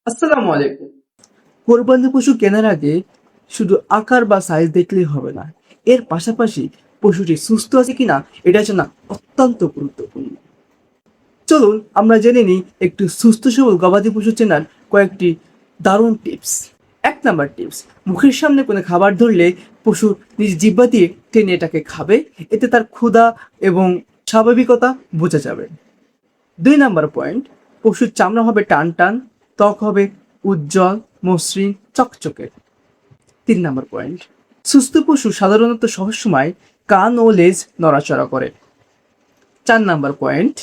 আসসালামু আলাইকুম। কোরবানি পশু কেনার আগে শুধু আকার বা সাইজ দেখলেই হবে না, এর পাশাপাশি পশুটি সুস্থ আছে কিনা এটা জানা অত্যন্ত গুরুত্বপূর্ণ। চলুন আমরা জেনে নিই একটু সুস্থ সবল গবাদি পশু চেনার কয়েকটি দারুণ টিপস। ১ নাম্বার টিপস, মুখের সামনে কোনো খাবার ধরলে পশু নিজ জিহ্বা দিয়ে টেনে এটাকে খাবে, এতে তার ক্ষুধা এবং স্বাভাবিকতা বোঝা যাবে। ২ নাম্বার পয়েন্ট, পশুর চামড়া হবে টান টান, ত্বক হবে উজ্জ্বল, মসৃণ, চকচকে। ৩ নাম্বার পয়েন্ট, সুস্থ পশু সাধারণত সবসময় কান ও লেজ নড়াচড়া করে। ৪ নাম্বার পয়েন্ট,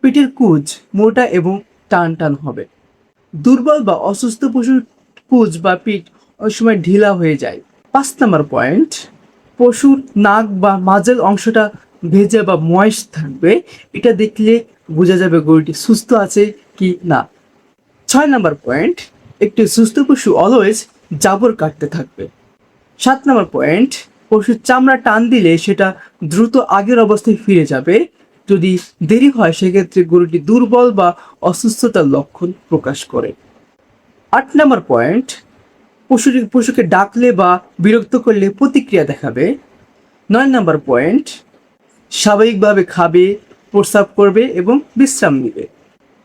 পিঠের কুঁজ মোটা এবং টান টান হবে। দুর্বল বা অসুস্থ পশুর কুঁজ বা পিঠ অনেক সময় ঢিলা হয়ে যায়। ৫ নাম্বার পয়েন্ট, পশুর নাক বা মাঝের অংশটা ভেজা বা ময়েস্ট থাকবে, এটা দেখলে বোঝা যাবে গরুটি সুস্থ আছে কি না। ৬ নাম্বার পয়েন্ট, একটি সুস্থ পশু অলওয়েজ জাবর কাটতে থাকবে। ৭ নাম্বার পয়েন্ট, পশুর চামড়া টান দিলে সেটা দ্রুত আগের অবস্থায় ফিরে যাবে। যদি দেরি হয় সেক্ষেত্রে গরুটি দুর্বল বা অসুস্থতার লক্ষণ প্রকাশ করে। ৮ নাম্বার পয়েন্ট, পশুকে ডাকলে বা বিরক্ত করলে প্রতিক্রিয়া দেখাবে। ৯ নাম্বার পয়েন্ট, স্বাভাবিকভাবে খাবে, প্রস্রাব করবে এবং বিশ্রাম নেবে।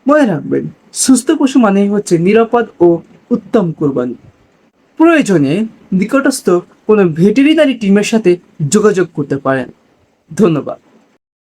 মনে রাখবেন, সুস্থ পশু মানেই হচ্ছে নিরাপদ ও উত্তম কোরবানি। প্রয়োজনে নিকটস্থ কোনো ভেটেরিনারি টিমের সাথে যোগাযোগ করতে পারেন। ধন্যবাদ।